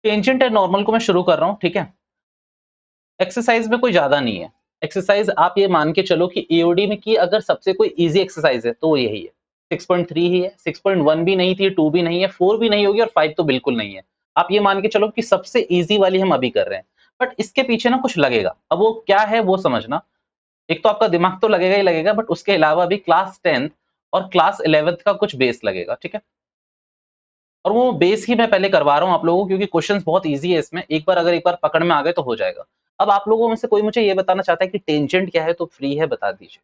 Tangent and normal को मैं शुरू कर रहा हूं, ठीक है। एक्सरसाइज में कोई ज्यादा नहीं है। एक्सरसाइज आप ये मान के चलो कि एओडी में की अगर सबसे कोई इजी एक्सरसाइज है तो वो यही है। 6.3 ही है, 6.1 भी नहीं थी, 2 भी नहीं है, 4 भी नहीं होगी और 5 तो बिल्कुल नहीं है। आप ये मान के चलो कि सबसे इजी वाली हम अभी कर रहे हैं, बट इसके पीछे ना कुछ लगेगा। अब वो क्या है वो समझना। एक तो आपका दिमाग तो लगेगा ही लगेगा, बट उसके अलावा भी क्लास 10th और क्लास 11th का कुछ बेस लगेगा, ठीक है। और वो बेस ही मैं पहले करवा रहा हूँ आप लोगों को, क्योंकि क्वेश्चंस बहुत इजी है इसमें। एक बार अगर एक बार पकड़ में आ गए तो हो जाएगा। अब आप लोगों में से कोई मुझे ये बताना चाहता है कि टेंजेंट क्या है, तो फ्री है, बता दीजिए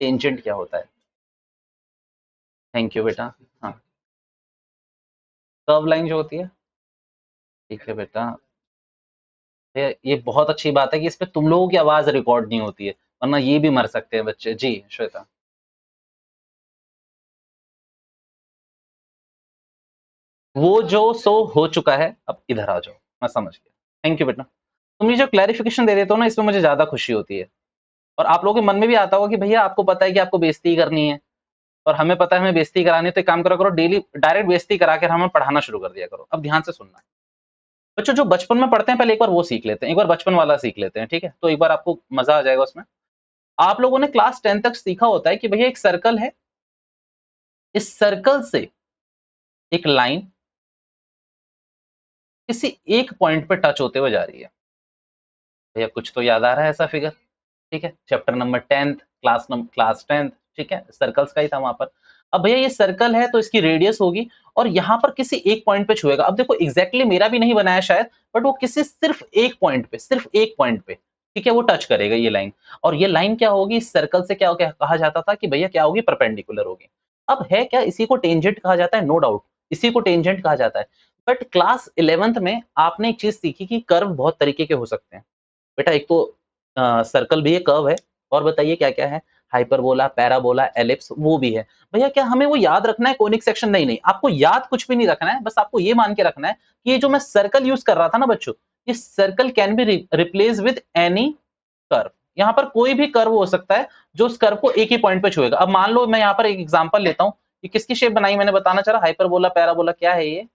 टेंजेंट क्या होता है। थैंक यू बेटा। हाँ, कर्व लाइन जो होती है, ठीक है बेटा। ये बहुत अच्छी बात है कि इसमें तुम लोगों की आवाज रिकॉर्ड नहीं होती है, वरना ये भी मर सकते हैं बच्चे। जी श्वेता। वो जो सो हो चुका है, अब इधर आ जाओ, मैं समझ गया। थैंक यू बेटा। तुम ये जो क्लैरिफिकेशन दे देते हो ना, इसमें मुझे ज्यादा खुशी होती है। और आप लोगों के मन में भी आता होगा कि भैया आपको पता है कि आपको बेइज्जती करनी है, और हमें पता है हमें बेइज्जती करानी है, तो एक काम करा करो, डेली डायरेक्ट बेइज्जती करा कर हमें पढ़ाना शुरू कर दिया करो। अब ध्यान से सुनना। बच्चों जो बचपन में पढ़ते हैं पहले एक बार वो सीख लेते हैं, एक बार बचपन वाला सीख लेते हैं, ठीक है। तो एक बार आपको मजा आ जाएगा उसमें। आप लोगों ने क्लास 10 तक सीखा होता है कि भैया एक सर्कल है, इस सर्कल से एक लाइन किसी एक पॉइंट पे टच होते हुए जा रही है। भैया कुछ तो याद आ रहा है ऐसा फिगर, ठीक है। Chapter number 10th, class 10th, ठीक है, सर्कल्स का ही था वहां पर। अब भैया ये सर्कल है तो इसकी रेडियस होगी, और यहाँ पर किसी एक पॉइंट पे छुएगा। अब देखो एग्जैक्टली मेरा भी नहीं बनाया शायद, बट वो किसी सिर्फ एक पॉइंट पे, सिर्फ एक पॉइंट पे, ठीक है, वो टच करेगा ये लाइन। और ये लाइन क्या होगी, इस सर्कल से क्या कहा जाता था कि भैया क्या होगी, परपेंडिकुलर होगी। अब है क्या, इसी को टेंजेंट कहा जाता है, नो डाउट, इसी को टेंजेंट कहा जाता है। बट क्लास 11th में आपने एक चीज सीखी कि कर्व बहुत तरीके के हो सकते हैं। बेटा एक तो सर्कल भी है, कर्व है, और बताइए क्या क्या है। हाइपरबोला, पैराबोला, एलिप्स, वो भी है। भैया क्या हमें वो याद रखना है, कोनिक सेक्शन? नहीं नहीं, आपको याद कुछ भी नहीं रखना है, बस आपको ये मान के रखना है कि ये जो मैं सर्कल यूज कर रहा था ना बच्चों, ये circle can be replace with any curve. यहाँ पर कोई भी कर्व हो सकता है जो उस कर्व को एक ही पॉइंट पे छुएगा। अब मान लो मैं यहाँ पर एक एग्जांपल लेता हूँ, कि किसकी शेप बनाई मैंने बताना चाह रहा, हाइपरबोला, पैराबोला, क्या है ये?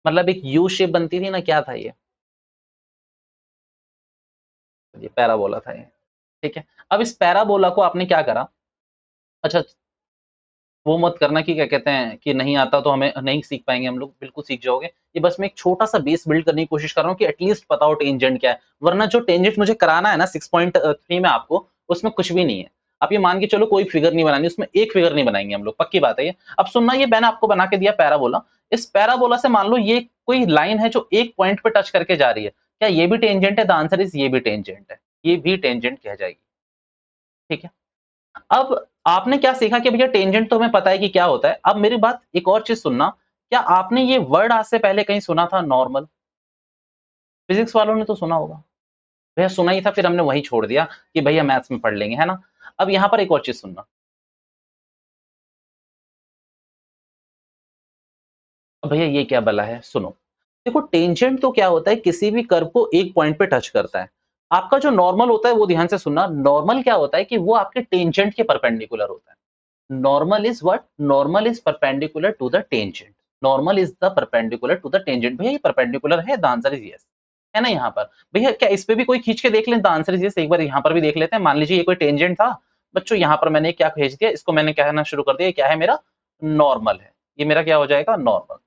मतलब एक यू शेप बनती थी ना, क्या था ये पैराबोला था ये, ठीक है। अब इस पैराबोला को आपने क्या करा, अच्छा वो मत करना कि क्या कहते हैं कि नहीं आता तो हमें नहीं सीख पाएंगे हम लोग, बिल्कुल सीख जाओगे। ये बस मैं एक छोटा सा बेस बिल्ड करने की कोशिश कर रहा हूँ कि एटलीस्ट पता हो टेंजेंट क्या है, वरना जो टेंजेंट मुझे कराना है ना 6.3 में आपको, उसमें कुछ भी नहीं है। आप ये मान के चलो कोई फिगर नहीं बनानी, उसमें एक फिगर नहीं बनाएंगे हम लोग, पक्की बात है ये। अब सुनना, ये मैंने आपको बना के दिया पैराबोला। इस पैराबोला से मान लो ये कोई लाइन है जो एक पॉइंट पे टच करके जा रही है, क्या ये भी टेंजेंट है? द आंसर इज ये भी टेंजेंट है, ये भी टेंजेंट कह जाएगी, ठीक है। अब आपने क्या सीखा कि भैया टेंजेंट तो हमें पता है कि क्या होता है। अब मेरी बात एक और चीज सुनना, क्या आपने ये वर्ड आज से पहले कहीं सुना था, नॉर्मल? फिजिक्स वालों ने तो सुना होगा। भैया सुना ही था, फिर हमने वही छोड़ दिया कि भैया मैथ्स में पढ़ लेंगे, है ना। अब यहां पर एक और चीज सुनना। अब भैया ये क्या बला है, सुनो। देखो टेंजेंट तो क्या होता है, किसी भी कर्व को एक पॉइंट पे टच करता है। आपका जो नॉर्मल होता है वो ध्यान से सुनना, नॉर्मल क्या होता है कि वो आपके टेंजेंट के परपेंडिकुलर होता है। Normal is what, normal is perpendicular to the tangent. Normal is the perpendicular to the tangent. भैया ये परपेंडिकुलर है, द आंसर इज यस, है ना। यहाँ पर भैया क्या इस पे भी कोई खींच के देख लें, द आंसर इज यस। एक बार यहाँ पर भी देख लेते हैं, मान लीजिए ये कोई टेंजेंट था बच्चों, यहाँ पर मैंने क्या खींच दिया, इसको मैंने कहना शुरू कर दिया, क्या है मेरा, नॉर्मल है। ये मेरा क्या हो जाएगा, नॉर्मल।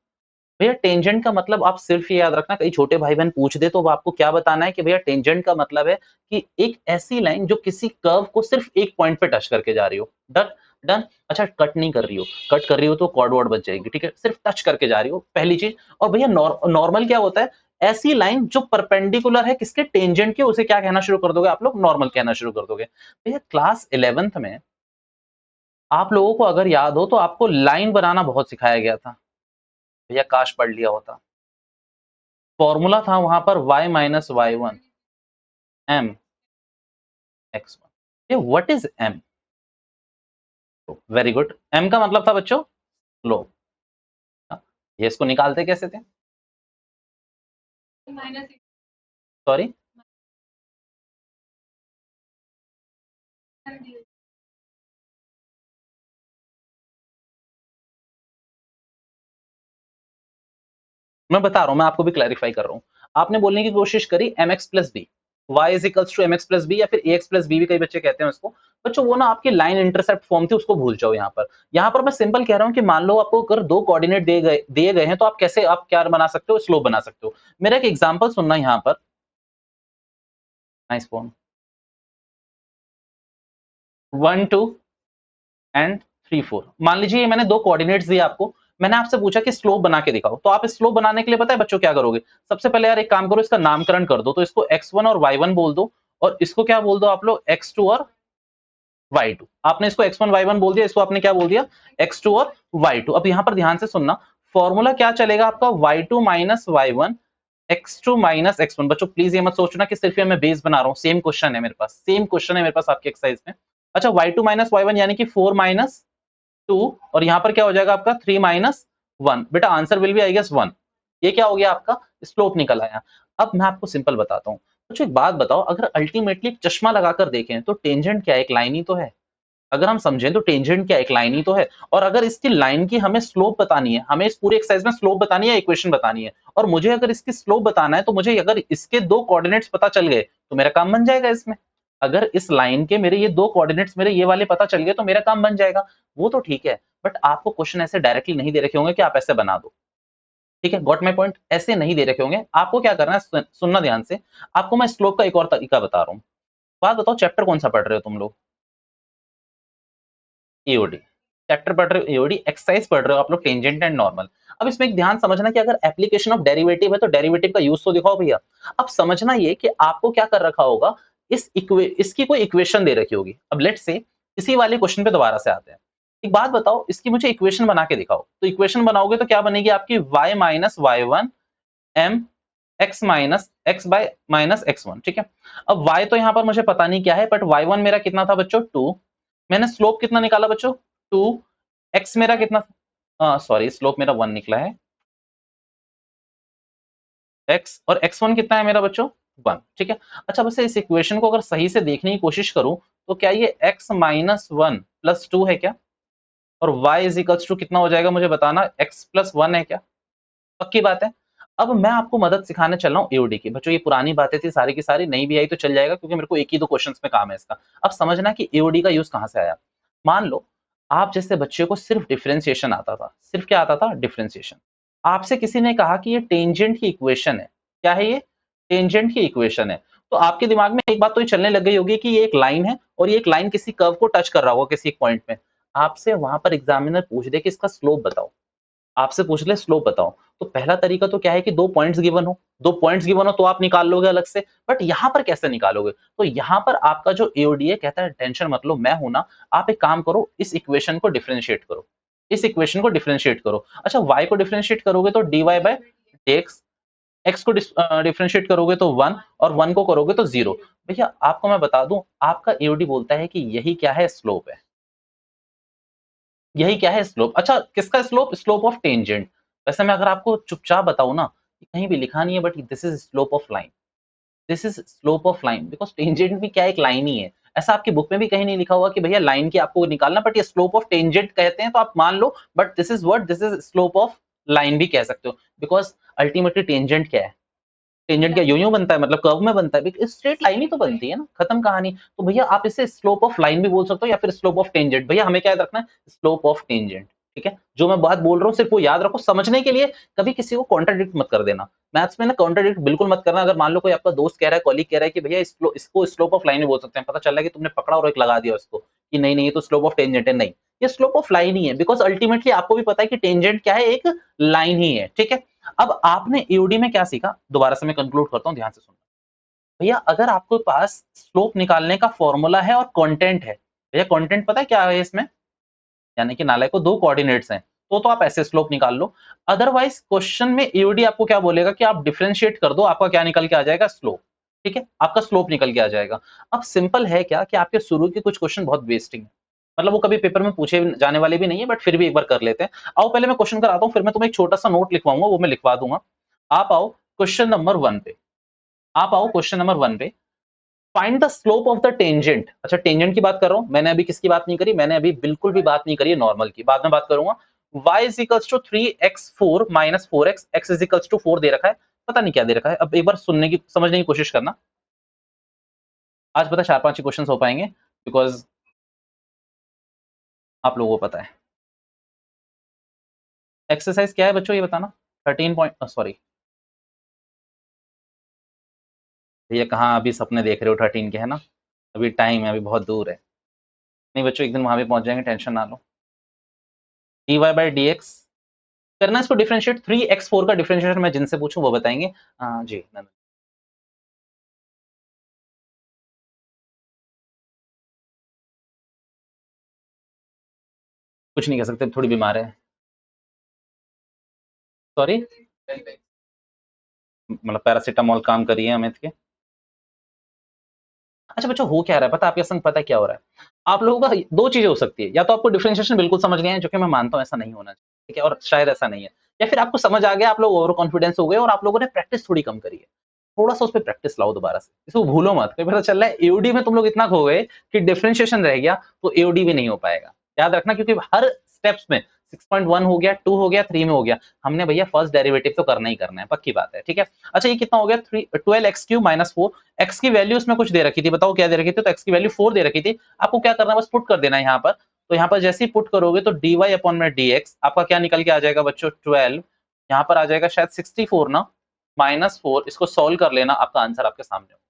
भैया टेंजेंट का मतलब आप सिर्फ ये याद रखना, कई छोटे भाई बहन पूछ दे तो आपको क्या बताना है कि भैया टेंजेंट का मतलब है कि एक ऐसी लाइन जो किसी कर्व को सिर्फ एक पॉइंट पे टच करके जा रही हो। Done, done. अच्छा कट नहीं कर रही हो, कट कर रही हो तो कॉर्ड वर्ड बच जाएगी, ठीक है, सिर्फ टच करके जा रही हो, पहली चीज। और भैया नॉर्मल क्या होता है, ऐसी लाइन जो परपेंडिकुलर है किसके, टेंजेंट के, उसे क्या कहना शुरू कर दोगे आप लोग, नॉर्मल कहना शुरू कर दोगे। भैया क्लास 11th में आप लोगों को अगर याद हो तो आपको लाइन बनाना बहुत सिखाया गया था। भैया काश पढ़ लिया होता। फॉर्मूला था वहां पर y - y1 m x1। ये what is m? Very good, m का मतलब था बच्चों लो। ये इसको निकालते कैसे थे, सॉरी? मैं बता रहा हूं, मैं आपको भी क्लैरिफाई कर रहा हूं। आपने बोलने की कोशिश करी mx plus B, y is equals to mx plus B या फिर ax प्लस बी भी कई बच्चे कहते हैं उसको। बच्चों वो ना आपकी लाइन इंटरसेप्ट फॉर्म थी, उसको भूल जाओ। यहाँ पर मैं सिंपल कह रहा हूँ कि मान लो आपको अगर दो कोऑर्डिनेट दिए गए हैं तो आप कैसे आप क्या बना सकते हो, स्लोप बना सकते हो। मेरा एक एग्जांपल सुनना यहाँ पर। Nice phone. 1 2 एंड 3 4। मान लीजिए मैंने दो कोऑर्डिनेट्स दिए आपको, मैंने आपसे पूछा कि स्लोप बना के दिखाओ, तो आप स्लोप बनाने के लिए पता है बच्चों क्या करोगे? सबसे पहले यार एक काम करो, इसका नामकरण कर दो, तो इसको x1 और y1 बोल दो, और इसको क्या बोल दो आप लोग, x2 और y2। आपने इसको x1 y1 बोल दिया, इसको आपने क्या बोल दिया, x2 और y2। अब यहाँ पर ध्यान से सुनना, फॉर्मूला क्या चलेगा आपका, y2 minus y1 x2 minus x1। बच्चों प्लीज ये मत सोचना कि सिर्फ ये मैं बेस बना रहा हूँ, सेम क्वेश्चन है मेरे पास, सेम क्वेश्चन है मेरे पास आपकी एक्सरसाइज में। अच्छा y2 माइनस y1 यानी कि 4 माइनस 2, और यहाँ पर क्या हो जाएगा आपका 3 माइनस 1। बेटा answer will be I guess 1। ये क्या हो गया आपका, स्लोप निकल आया। अब मैं आपको सिंपल बताता हूँ। तो एक बात बताओ, अगर अल्टीमेटली चश्मा लगाकर देखें तो टेंजेंट क्या है, एक लाइन ही तो है। अगर हम समझें तो टेंजेंट क्या, एक लाइन ही तो है। और अगर इसकी लाइन की हमें स्लोप बतानी है, हमें इस पूरे एक्सरसाइज में स्लोप बतानी है, इक्वेशन बतानी है, और मुझे अगर इसकी स्लोप बताना है, तो मुझे अगर इसके दो कोऑर्डिनेट्स पता चल गए तो मेरा काम बन जाएगा इसमें। अगर इस लाइन के मेरे ये दो कोऑर्डिनेट्स मेरे ये वाले पता चल गए तो मेरा काम बन जाएगा। वो तो ठीक है, बट आपको क्वेश्चन ऐसे डायरेक्टली नहीं दे रखे होंगे कि आप ऐसे बना दो। ठीक है, गॉट माय पॉइंट? ऐसे नहीं दे रखे होंगे। आपको क्या करना है, सुनना ध्यान से। आपको मैं स्लोप का एक और तरीका बता रहा हूँ। बात बताओ, चैप्टर कौन सा पढ़ रहे हो तुम लोग? ईओडी चैप्टर पढ़ रहे हो, ईओडी एक्सरसाइज पढ़ रहे हो आप लोग, टेंजेंट एंड नॉर्मल। अब इसमें एक ध्यान समझना कि अगर एप्लीकेशन ऑफ डेरिवेटिव है तो डेरिवेटिव का यूज तो दिखाओ भैया। अब समझना ये कि आपको क्या कर रखा होगा, इसकी कोई इक्वेशन दे रखी होगी। अब लेट्स से इसी वाले क्वेश्चन पे दोबारा से आते हैं। एक बात बताओ, इसकी मुझे इक्वेशन बना के दिखाओ। तो इक्वेशन बनाओगे तो क्या बनेगी आपकी, y minus y1 m x minus x bye minus x1। ठीक है, अब y तो यहाँ पर मुझे पता नहीं क्या है, बट y1 मेरा कितना था बच्चों, 2। मैंने स्लोप कितना निकाला बच्चों, 2। x मेरा कितना, सॉरी स्लोप मेरा 1 निकला है, x और x1 कितना है मेरा बच्चों, 1। ठीक है। अच्छा वैसे इस इक्वेशन को अगर सही से देखने की कोशिश करूं तो क्या ये x माइनस 1 प्लस 2 है क्या, और y इज इक्वल्स टू कितना हो जाएगा मुझे बताना, x प्लस 1 है क्या? पक्की बात है। अब मैं आपको मदद सिखाने चल रहा हूँ एओडी की। बच्चों ये पुरानी बातें थी सारी की सारी, नहीं भी आई तो चल जाएगा क्योंकि मेरे को एक ही दो क्वेश्चंस में काम है इसका। अब समझना कि एओडी का यूज कहाँ से आया। मान लो आप जैसे बच्चे को सिर्फ डिफरेंशिएशन आता था, सिर्फ क्या आता था, डिफरेंशिएशन। आपसे किसी ने कहा कि ये टेंजेंट की इक्वेशन है। क्या है ये, टेंजेंट की इक्वेशन है। तो आपके दिमाग में एक बात तो ये चलने लग गई होगी कि ये एक लाइन है और ये एक लाइन किसी कर्व को टच कर रहा होगा किसी एक पॉइंट में। आपसे वहां पर एग्जामिनर पूछ दे कि इसका स्लोप बताओ, आपसे पूछ ले स्लोप बताओ। तो पहला तरीका तो क्या है कि दो पॉइंट्स गिवन हो, दो पॉइंट्स गिवन हो तो आप निकाल लोगे अलग से। बट यहाँ पर कैसे निकालोगे, तो यहाँ पर आपका जो एओडी है कहता है टेंशन मत लो, मैं हूं ना। आप एक काम करो, इस इक्वेशन को डिफरेंशिएट करो, इस इक्वेशन को डिफरेंशिएट करो। अच्छा y को डिफरेंशिएट करोगे तो dy बाय dx, x को डिफरेंशिएट करोगे तो 1, और 1 को करोगे तो 0। भैया आपको मैं बता दूं, आपका एओडी बोलता है कि यही क्या है, स्लोप है। यही क्या है, स्लोप। अच्छा किसका स्लोप, स्लोप ऑफ टेंजेंट। वैसे मैं अगर आपको चुपचाप बताऊं ना, कहीं भी लिखा नहीं है, but this is slope of line, this is slope of line, because tangent भी क्या एक लाइन ही है। ऐसा आपकी बुक में भी कहीं नहीं लिखा हुआ कि भैया लाइन की आपको निकालना, बट ये स्लोप ऑफ टेंजेंट कहते हैं तो आप मान लो। But this is what, this is slope of line भी कह सकते हो, बिकॉज अल्टीमेटली टेंजेंट क्या है, टेंजेंट क्या यूं बनता है, मतलब कर्व में बनता है, स्ट्रेट लाइन ही तो बनती है ना, खत्म कहानी। तो भैया आप इसे स्लोप ऑफ लाइन भी बोल सकते हो या फिर स्लोप ऑफ टेंजेंट। भैया हमें क्या याद रखना है, स्लोप ऑफ टेंजेंट। ठीक है, जो मैं बात बोल रहा हूँ सिर्फ वो याद रखो समझने के लिए। कभी किसी को कॉन्ट्राडिक्ट मत कर देना मैथ्स में ना, कॉन्ट्राडिक्ट बिल्कुल मत करना। अगर मान लो कोई आपका दोस्त कह रहा है, कॉलीग कह रहा है कि भैया इसको स्लोप ऑफ लाइन भी बोल सकते हैं, पता चल रहा है कि तुमने पकड़ा और एक लगा दिया उसको कि नहीं नहीं ये तो स्लोप ऑफ टेंजेंट है। नहीं, ये स्लोप ऑफ लाइन ही है, बिकॉज अल्टीमेटली आपको भी पता है कि टेंजेंट क्या है, एक लाइन ही है। ठीक है, अब आपने एओडी में क्या सीखा, दोबारा से मैं कंक्लूड करता हूं, ध्यान से सुनना। भैया अगर आपके पास स्लोप निकालने का फॉर्मूला है और कंटेंट है, भैया कंटेंट पता है क्या है इसमें, यानी कि नालायक को दो कोऑर्डिनेट्स हैं, तो आप ऐसे स्लोप निकाल लो। अदरवाइज क्वेश्चन में एओडी आपको क्या बोलेगा कि आप डिफरेंशिएट कर दो, आपका क्या निकल के आ जाएगा, स्लोप। ठीक है, आपका स्लोप निकल के आ जाएगा। अब सिंपल है क्या कि आपके शुरू के कुछ क्वेश्चन बहुत वेस्टिंग है, मतलब वो कभी पेपर में पूछे जाने वाले भी नहीं है, बट फिर भी एक बार कर लेते हैं। आओ पहले मैं क्वेश्चन कराता हूँ, फिर मैं तुम्हें एक छोटा सा नोट लिखवाऊंगा, वो मैं लिखवा दूंगा। आप आओ क्वेश्चन नंबर 1 पे, आप आओ क्वेश्चन नंबर 1 पे। Find the slope of the tangent. अच्छा टेंजेंट की बात कर रहा हूं, मैंने अभी किसकी बात नहीं करी, मैंने अभी बिल्कुल भी बात नहीं करी है नॉर्मल की, बाद में बात करूंगा। y is equals to 3x4 minus 4x, x is equals to 4 दे रखा है, पता नहीं क्या दे रखा है। अब एक बार सुनने की समझने की कोशिश करना। आज पता 4-5 ही क्वेश्चन हो पाएंगे बिकॉज आप लोगों को पता है। एक्सरसाइज क्या है बच्चों ये बताना। 13 पॉइंट सॉरी भैया कहाँ अभी सपने देख रहे हो 13 के, है ना, अभी टाइम है, अभी बहुत दूर है। नहीं बच्चों एक दिन वहां भी पहुंच जाएंगे, टेंशन ना लो। dy बाई डी एक्स करना, इसको डिफरेंशिएट। 3x4 का डिफरेंशिएशन मैं जिनसे पूछूं वो बताएंगे। हाँ जी नंदन। कुछ नहीं कह सकते, थोड़ी बीमार है। सॉरी, मतलब पैरासीटामोल काम करिए अमित के। अच्छा बच्चों हो क्या रहा है पता, आपके संग पता है क्या हो रहा है। आप लोगों का दो चीजें हो सकती है, या तो आपको डिफरेंशिएशन बिल्कुल समझ गए हैं, जो कि मैं मानता हूं ऐसा नहीं होना चाहिए, ठीक है, और शायद ऐसा नहीं है, या फिर आपको समझ आ गया, आप लोग ओवर कॉन्फिडेंस हो गए और आप लोगों ने प्रैक्टिस थोड़ी कम करी है। थोड़ा सा उस पर प्रैक्टिस लाओ दोबारा से, इसको भूलो मत। कहीं पता चल रहा है एओडी में तुम लोग इतना खो गए कि डिफरेंशिएशन रह गया तो एओडी भी नहीं हो पाएगा। याद रखना, क्योंकि हर स्टेप्स में 6.1 हो गया, 2 हो गया, 3 में हो गया, हमने भैया फर्स्ट डेरिवेटिव तो करना ही करना है, पक्की बात है, ठीक है। अच्छा ये कितना हो गया, 12x³ माइनस 4, एक्स की वैल्यू इसमें कुछ दे रखी थी, बताओ क्या दे रखी थी, तो एक्स की वैल्यू 4 दे रखी थी। आपको क्या करना है, बस पुट कर देना है यहाँ पर। तो यहाँ पर जैसे ही पुट करोगे तो dy अपॉन में dx आपका क्या निकल के आ जाएगा बच्चों, 12, यहाँ पर आ जाएगा शायद 64 ना, माइनस 4, इसको सॉल्व कर लेना, आपका आंसर आपके सामने होगा,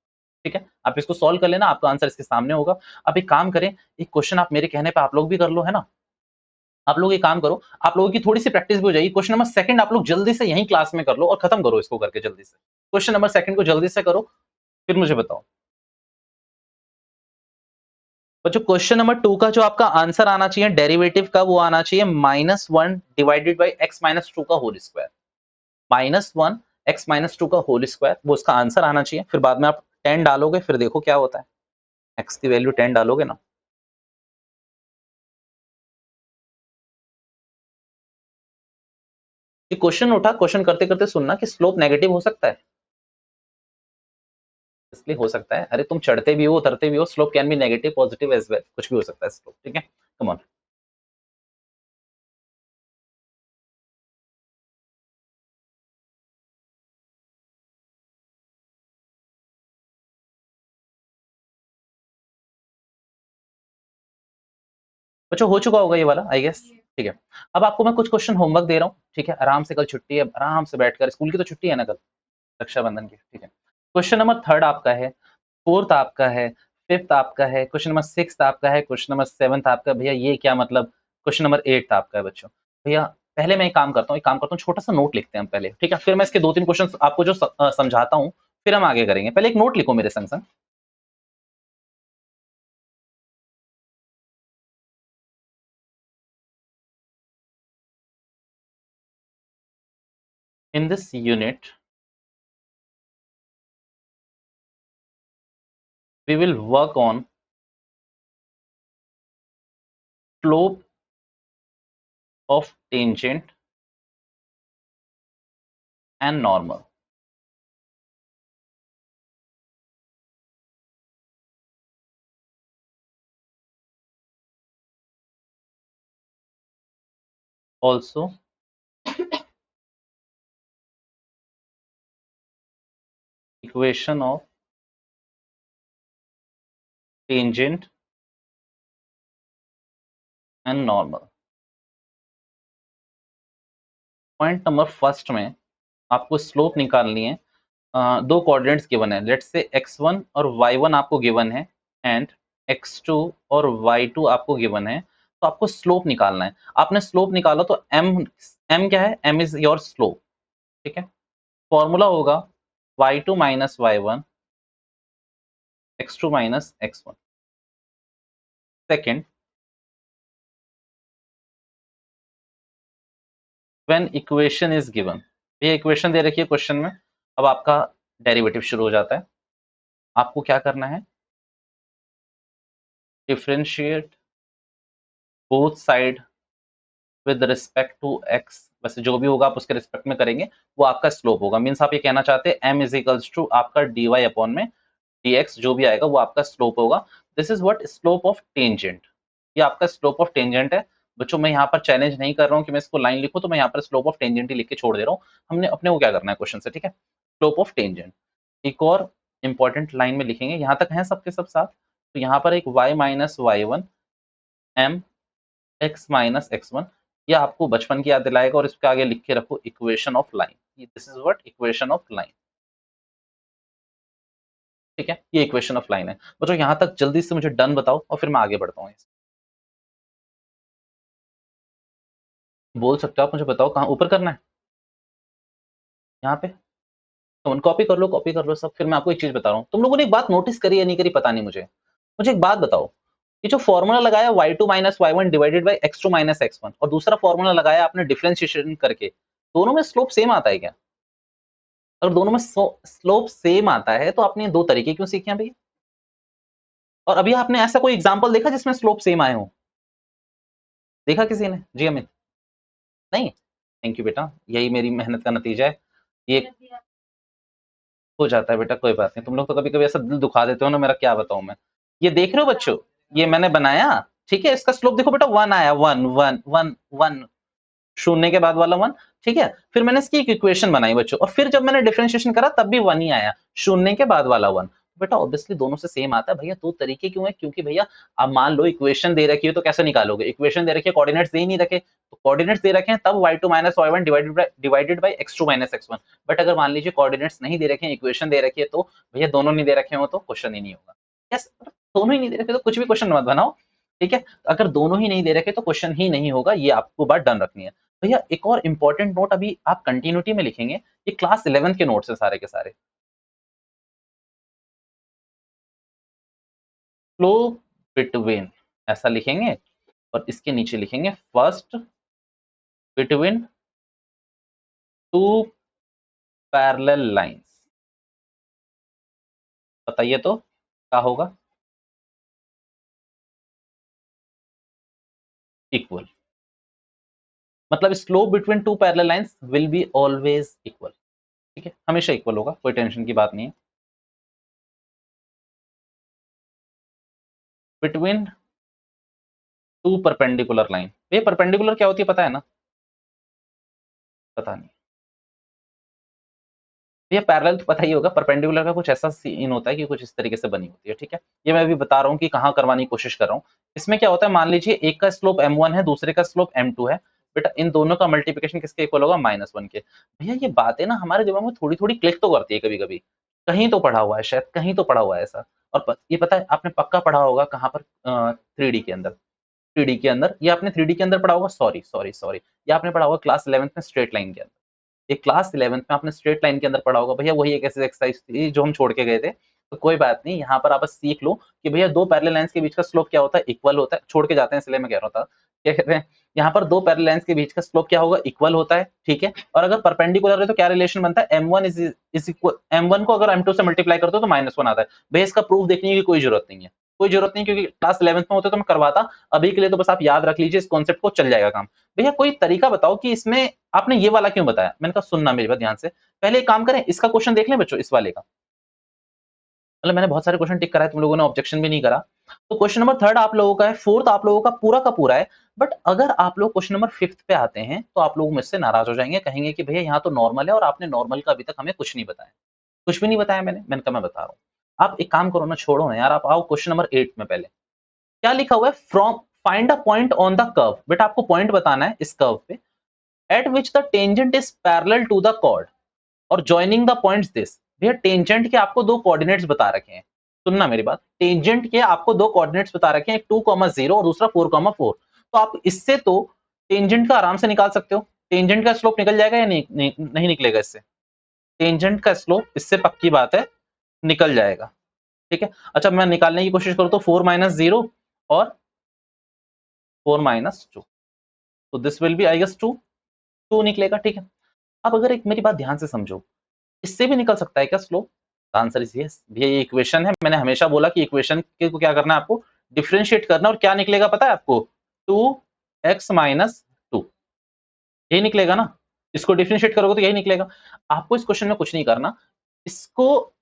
ठीक है। आप इसको सॉल्व कर लेना, आपका आंसर इसके सामने होगा। अब एक काम करें, एक क्वेश्चन आप मेरे कहने पे आप लोग भी कर लो, है ना। आप लोग एक काम करो, आप लोगों की थोड़ी सी प्रैक्टिस भी हो जाएगी। क्वेश्चन नंबर सेकंड आप लोग जल्दी से यहीं क्लास में कर लो और खत्म करो इसको करके जल्दी से। क्वेश्चन नंबर सेकंड को जल्दी से करो, फिर मुझे बताओ। बच्चों क्वेश्चन नंबर 2 का जो आपका आंसर आना चाहिए डेरिवेटिव का, वो आना चाहिए -1 डिवाइडेड बाई x माइनस 2 का होल स्क्वायर। -1 x माइनस 2 का होल स्क्वायर, वो उसका आंसर आना चाहिए। फिर बाद में आप 10 डालोगे, फिर देखो क्या होता है। x की वैल्यू 10 डालोगे ना, ये क्वेश्चन उठा, क्वेश्चन करते करते सुनना कि स्लोप नेगेटिव हो सकता है, इसलिए हो सकता है। अरे तुम चढ़ते भी हो उतरते भी हो, slope can be negative positive as well, कुछ भी हो सकता है स्लोप, ठीक है। Come on. बच्चों हो चुका होगा ये वाला आई गेस, ठीक है। अब आपको मैं कुछ क्वेश्चन होमवर्क दे रहा हूँ, ठीक है, आराम से, कल छुट्टी है, आराम से बैठकर, स्कूल की तो छुट्टी है ना कल, रक्षाबंधन की, ठीक है। क्वेश्चन नंबर थर्ड आपका है, फोर्थ आपका है, फिफ्थ आपका है, क्वेश्चन नंबर सिक्स आपका है, क्वेश्चन नंबर सेवंथ आपका, भैया ये क्या मतलब, क्वेश्चन नंबर एट आपका है बच्चों। भैया पहले मैं एक काम करता हूँ, छोटा सा नोट लिखते हैं हम पहले, ठीक है, फिर मैं इसके 2-3 क्वेश्चन आपको जो समझाता हूँ, फिर हम आगे करेंगे। पहले एक नोट लिखो मेरे संग संग। In this unit we will work on slope of tangent and normal. Also equation of tangent and normal. Point number first में आपको स्लोप निकालनी है। दो कोऑर्डिनेट्स गिवन है, लेट्स से x1 और y1 आपको गिवन है, एंड x2 और y2 आपको गिवन है। तो आपको स्लोप निकालना है। आपने स्लोप निकाला तो m क्या है, m इज योर स्लोप, ठीक है। फॉर्मूला होगा y2 minus y1, x2 minus x1। Second, when equation is given, ये इक्वेशन दे रखी है क्वेश्चन में, अब आपका डेरिवेटिव शुरू हो जाता है। आपको क्या करना है, differentiate both side with respect to x, वैसे जो भी होगा आप उसके रिस्पेक्ट में करेंगे, वो आपका स्लोप होगा। मीन्स आप ये कहना चाहते हैं m इज इक्वल्स टू आपका dy अपॉन में dx, जो भी आएगा वो आपका स्लोप होगा। This is what slope of tangent, ये आपका स्लोप ऑफ टेंजेंट है। बच्चों मैं यहाँ पर चैलेंज नहीं कर रहा हूँ कि मैं इसको लाइन लिखूं, तो मैं यहाँ पर स्लोप ऑफ टेंजेंट ही लिख के छोड़ दे रहा हूँ। हमने अपने को क्या करना है क्वेश्चन से, ठीक है। स्लोप ऑफ टेंजेंट एक और इंपॉर्टेंट लाइन में लिखेंगे, यहाँ तक है सबके सब साथ। तो यहाँ पर एक y minus Y one M X minus X one, ये आपको बचपन की याद दिलाएगा। और इसके आगे लिख के रखो equation of line, this is what equation of line, ठीक है। ये इक्वेशन ऑफ लाइन है बच्चों। यहाँ तक जल्दी से मुझे डन बताओ और फिर मैं आगे बढ़ता हूँ। बोल सकते हो आप, मुझे बताओ कहाँ ऊपर करना है, यहाँ पे। तो कॉपी कर लो सब। फिर मैं आपको एक चीज बता रहा हूँ, तुम लोगों ने एक बात नोटिस करी या नहीं करी पता नहीं मुझे। मुझे एक बात बताओ, ये जो फॉर्मूला लगाया y2 minus Y one divided by x2 minus x1 और दूसरा फॉर्मूला लगाया आपने डिफरेंशिएशन करके, दोनों में स्लोप सेम आता है क्या? अगर दोनों में स्लोप सेम आता है तो आपने दो तरीके क्यों सीखे हैं भैया? और अभी आपने ऐसा कोई एग्जांपल देखा जिसमें स्लोप सेम आए हो? देखा किसी ने? जी अमित? नहीं। थैंक यू बेटा, यही मेरी मेहनत का नतीजा है। ये हो जाता है बेटा, कोई बात नहीं। तुम लोग तो कभी कभी ऐसा दिल दुखा देते हो ना मेरा, क्या बताऊं मैं। ये देख रहे हो बच्चों, ये मैंने बनाया, ठीक है। इसका स्लोप देखो बेटा, वन आया, वन वन वन वन, शून्य के बाद वाला वन, ठीक है। फिर मैंने इसकी एक इक्वेशन बनाई बच्चों, और फिर जब मैंने डिफरेंशिएशन करा तब भी वन ही आया, शून्य के बाद वाला वन। बेटा ऑब्वियसली दोनों से सेम आता है भैया। दो तरीके क्यों है? क्योंकि भैया अब मान लो इक्वेशन दे रखी है तो कैसे निकालोगे? इक्वेशन दे रखी है, कोऑर्डिनेट्स दे ही नहीं रखे, तो कोऑर्डिनेट्स दे रखे हैं तब y2 minus Y one divided by x2 minus x1। But अगर मान लीजिए कोऑर्डिनेट्स नहीं दे रखे हैं, इक्वेशन दे रखी है, तो भैया दोनों नहीं दे रखे हो तो क्वेश्चन ही नहीं होगा। यस, दोनों ही नहीं दे रखे तो कुछ भी क्वेश्चन मत बनाओ, ठीक है। अगर दोनों ही नहीं दे रखे तो क्वेश्चन ही नहीं होगा, ये आपको बात डन रखनी है। भैया एक और इंपॉर्टेंट नोट अभी आप कंटिन्यूटी में लिखेंगे, ये क्लास 11 के नोट्स है सारे के सारे। फ्लो बिटवीन ऐसा लिखेंगे, और इसके नीचे लिखेंगे first between two parallel lines. बताइए तो क्या होगा? इक्वल, मतलब slope between two parallel lines will be always equal, ठीक है, हमेशा इक्वल होगा, कोई टेंशन की बात नहीं है। बिटवीन टू परपेंडिकुलर लाइन, ये परपेंडिकुलर क्या होती है पता है ना? पता नहीं भैया, पैरेलल तो पता ही होगा, परपेंडिकुलर का कुछ ऐसा सीन होता है कि कुछ इस तरीके से बनी होती है, ठीक है। ये मैं अभी बता रहा हूँ कि कहाँ करवाने की कोशिश कर रहा हूँ। इसमें क्या होता है, मान लीजिए एक का स्लोप m1 है, दूसरे का स्लोप m2 है, बेटा इन दोनों का मल्टीप्लिकेशन किसके इक्वल होगा? -1 के। भैया ये बातें ना हमारे दिमाग में थोड़ी थोड़ी क्लिक तो करती है कभी कभी, कहीं तो पढ़ा हुआ है शायद, कहीं तो पढ़ा हुआ है ऐसा। और ये पता है आपने पक्का पढ़ा होगा कहाँ पर? 3D के अंदर। 3D के अंदर, ये आपने 3D के अंदर पढ़ा होगा, सॉरी सॉरी सॉरी, ये आपने पढ़ा होगा क्लास 11th में स्ट्रेट लाइन के अंदर। ये क्लास 11th में आपने स्ट्रेट लाइन के अंदर पढ़ा होगा भैया, वही एक ऐसी एक्सरसाइज थी जो हम छोड़ के गए थे। तो कोई बात नहीं, यहाँ पर आप बस सीख लो कि भैया दो पैरेलल लाइंस के बीच का स्लोप क्या होता है? इक्वल होता है। छोड़ के जाते हैं इसलिए मैं कह रहा था, क्या कहते हैं, यहाँ पर दो पैरेलल लाइंस के बीच का स्लोप क्या होगा? इक्वल होता है, ठीक है। और अगर परपेंडिकुलर है तो क्या रिलेशन बनता है? m1 इज इक्वल, m1 को अगर m2 से मल्टीप्लाई करते हो तो -1 आता है। भैया इसका प्रूफ देखने की कोई जरूरत नहीं है, कोई जरूरत नहीं, क्योंकि क्लास 11th में होते तो मैं करवाता। अभी के लिए तो बस आप याद रख लीजिए इस कॉन्सेप्ट को, चल जाएगा काम। भैया कोई तरीका बताओ कि इसमें आपने ये वाला क्यों बताया? मैंने कहा सुनना मेरी बात ध्यान से, पहले एक काम करें, इसका क्वेश्चन देख लें बच्चों, इस वाले का। मतलब मैंने बहुत सारे क्वेश्चन टिक कराए, तुम लोगों ने ऑब्जेक्शन भी नहीं करा। तो क्वेश्चन नंबर थर्ड आप लोगों का है, फोर्थ आप लोगों का पूरा है। बट अगर आप लोग क्वेश्चन नंबर फिफ्थ पे आते हैं तो आप लोग मुझसे नाराज हो जाएंगे, कहेंगे कि भैया यहाँ तो नॉर्मल है और आपने नॉर्मल का अभी तक हमें कुछ नहीं बताया। कुछ भी नहीं बताया मैंने कहा मैं बता रहा हूँ। आप एक काम करो ना, छोड़ो ना यार, आप आओ क्वेश्चन नंबर 8 में। पहले क्या लिखा हुआ है? From find a point on the curve. बेटा आपको पॉइंट बताना है इस कर्व पे, at which the tangent is parallel to the chord और जॉइनिंग द पॉइंट्स दिस। भैया टेंजेंट के आपको दो कोऑर्डिनेट्स बता रखे हैं, सुनना मेरी बात, टेंजेंट के आपको दो कोऑर्डिनेट्स बता रखे हैं, एक 2,0 और दूसरा 4,4। तो आप इससे तो टेंजेंट का आराम से निकाल सकते हो। टेंजेंट का स्लोप निकल जाएगा या नहीं निकलेगा इससे? टेंजेंट का स्लोप इससे पक्की बात है निकल जाएगा, ठीक है। अच्छा मैं निकालने की कोशिश करूं तो 4 - 0 और 4 - 2, तो this will be I guess 2, 2 निकलेगा, ठीक है। अब अगर एक मेरी बात ध्यान से समझो, इससे भी निकल सकता है क्या स्लोप? Answer is yes. ये इक्वेशन है, मैंने हमेशा बोला कि इक्वेशन को क्या करना है आपको? डिफरेंशिएट करना। और क्या निकलेगा पता है आपको? 2x - 2, यही निकलेगा ना। इसको डिफरेंशिएट करोगे तो यही निकलेगा। आपको इस क्वेश्चन में कुछ नहीं करना, इसको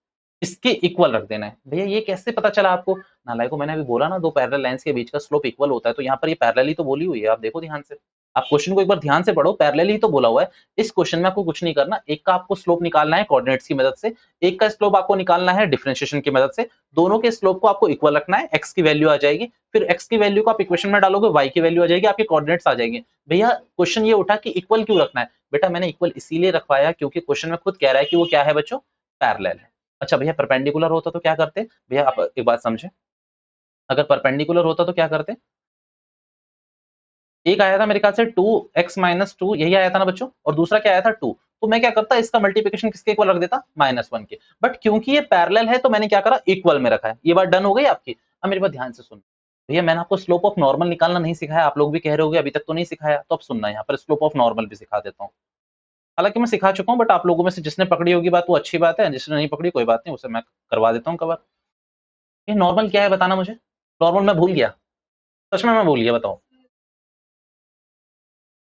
इसके इक्वल रख देना है। भैया ये कैसे पता चला आपको? नालायकों, मैंने अभी बोला ना, दो पैरेलल लाइंस के बीच का स्लोप इक्वल होता है, तो यहाँ पर ये पैरेलल ही तो बोली हुई है, आप देखो ध्यान से। आप क्वेश्चन को एक बार ध्यान से पढ़ो, पैरेलल ही तो बोला हुआ है। इस क्वेश्चन में आपको कुछ नहीं करना, एक का आपको स्लोप निकालना है कोऑर्डिनेट्स की मदद से, एक का स्लोप आपको निकालना है डिफरेंशिएशन की मदद से। दोनों के स्लोप को आपको इक्वल रखना है, एक्स की वैल्यू आ जाएगी, फिर एक्स की वैल्यू को आप इक्वेशन में डालोगे, वाई की वैल्यू आ जाएगी, आपके कोऑर्डिनेट्स आ जाएंगे। भैया क्वेश्चन ये उठा कि इक्वल क्यों रखना है? बेटा मैंने इक्वल इसीलिए रखवाया क्योंकि क्वेश्चन में खुद कह रहा है कि वो क्या है बच्चों, पैरेलल है। अच्छा भैया परपेंडिकुलर होता तो क्या करते? भैया आप एक बात समझे, अगर परपेंडिकुलर होता तो क्या करते? एक आया था मेरे ख्याल से 2x-2, यही आया था ना बच्चों, और दूसरा क्या आया था 2, तो मैं क्या करता, इसका मल्टीप्लिकेशन किसके इक्वल रख देता, -1 के। बट क्योंकि ये पैरेलल है तो मैंने क्या करा, इक्वल में रखा है। ये बात डन हो गई आपकी? अब मेरी बात ध्यान से सुन। भैया मैंने आपको स्लोप ऑफ नॉर्मल निकालना नहीं सिखाया, आप लोग भी कह रहे होगे अभी तक तो नहीं सिखाया, तो अब सुनना, यहाँ पर स्लोप ऑफ नॉर्मल भी सिखा देता हूँ। हालांकि मैं सिखा चुका हूँ, बट आप लोगों में से जिसने पकड़ी होगी बात वो अच्छी बात है, जिसने नहीं पकड़ी कोई बात नहीं, उसे मैं करवा देता हूँ कवर। ये नॉर्मल क्या है बताना मुझे? नॉर्मल मैं भूल गया, सच में मैं भूल गया, बताओ।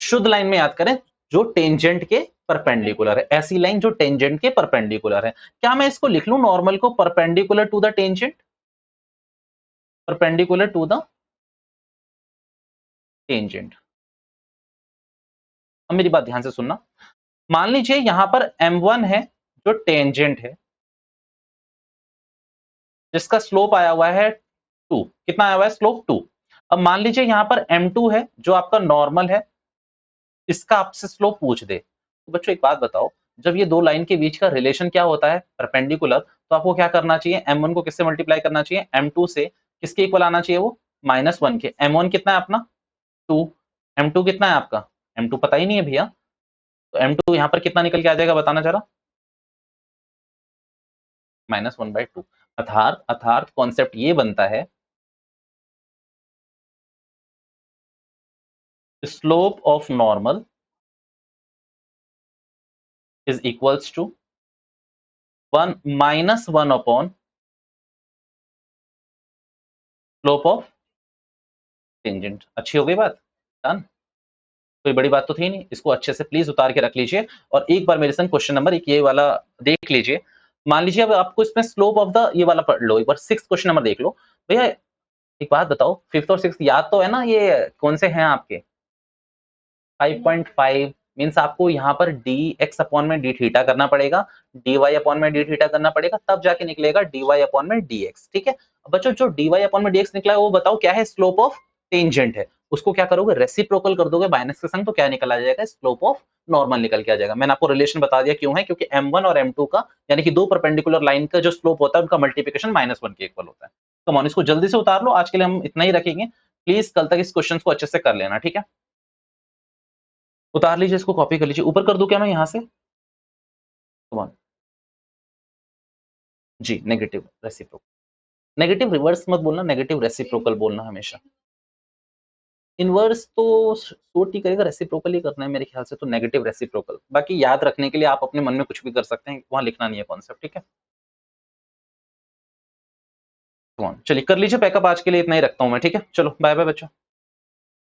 शुद्ध लाइन में याद करें, जो टेंजेंट के परपेंडिकुलर है, ऐसी लाइन जो टेंजेंट के परपेंडिकुलर है। क्या मैं इसको लिख लूं नॉर्मल को perpendicular to the tangent, perpendicular to the tangent? अब मेरी बात ध्यान से सुनना, मान लीजिए यहां पर m1 है जो टेंजेंट है, जिसका स्लोप आया हुआ है 2, कितना आया हुआ है स्लोप 2। अब मान लीजिए यहां पर m2 है जो आपका नॉर्मल है, इसका आपसे स्लोप पूछ दे, तो बच्चों एक बात बताओ, जब ये दो लाइन के बीच का रिलेशन क्या होता है, परपेंडिकुलर, तो आपको क्या करना चाहिए, m1 को किससे मल्टीप्लाई करना चाहिए, m2 से। किसके इक्वल आना चाहिए वो, -1 के। m1 कितना है अपना 2, m2 कितना है आपका, m2 पता ही नहीं है भैया, तो m2 यहाँ पर कितना निकल के आ जाएगा बताना जरा, -1/2। अर्थात अर्थात कॉन्सेप्ट ये बनता है, slope of normal is equals to 1 -1 upon slope of tangent. अच्छी हो गई बात, डन। कोई बड़ी बात तो थी नहीं, इसको अच्छे से प्लीज उतार के रख लीजिए, और एक बार मेरे संग क्वेश्चन नंबर एक ये वाला देख लीजिए। मान लीजिए अब आपको इसमें स्लोप ऑफ द ये वाला पढ़ लो, एक बार 6 क्वेश्चन नंबर देख लो। भैया एक बात बताओ, 5th और 6th याद तो है ना, ये कौन से हैं आपके? 5.5 मीन्स आपको यहाँ पर dx अपॉन में d थीटा करना पड़ेगा, dy अपॉन में d थीटा करना पड़ेगा, तब जाके निकलेगा dy अपॉन में dx। ठीक है, अब बच्चों जो dy अपॉन में dx निकला है वो बताओ क्या है, स्लोप ऑफ टेंजेंट है। उसको क्या करोगे, रेसिप्रोकल कर दोगे माइनस के संग, तो क्या निकल आ जाएगा, स्लोप ऑफ नॉर्मल निकल के आ जाएगा। मैंने आपको रिलेशन बता दिया क्यों है, क्योंकि m1 और m2 का, यानी कि दो परपेंडिकुलर लाइन का जो स्लोप होता है उनका मल्टीप्लिकेशन -1 के इक्वल होता है। कम ऑन, इसको जल्दी से उतार लो, आज के लिए हम इतना ही रखेंगे। प्लीज कल तक इस क्वेश्चन को अच्छे से कर लेना, ठीक है? उतार लीजिए, इसको कॉपी कर लीजिए, ऊपर कर दूं क्या मैं यहाँ से? कम ऑन जी, नेगेटिव रेसिप्रोकल, नेगेटिव रिवर्स मत बोलना, नेगेटिव रेसिप्रोकल बोलना हमेशा। इनवर्स तो सूट ही करेगा, रेसिप्रोकल ही करना है मेरे ख्याल से, तो नेगेटिव रेसिप्रोकल। बाकी याद रखने के लिए आप अपने मन में कुछ भी कर सकते हैं, वहां लिखना नहीं है कॉन्सेप्ट, ठीक है? कम ऑन, चलिए कर लीजिए पैकअप, आज के लिए इतना ही रखता हूं मैं, ठीक है? चलो बाय बाय बच्चों।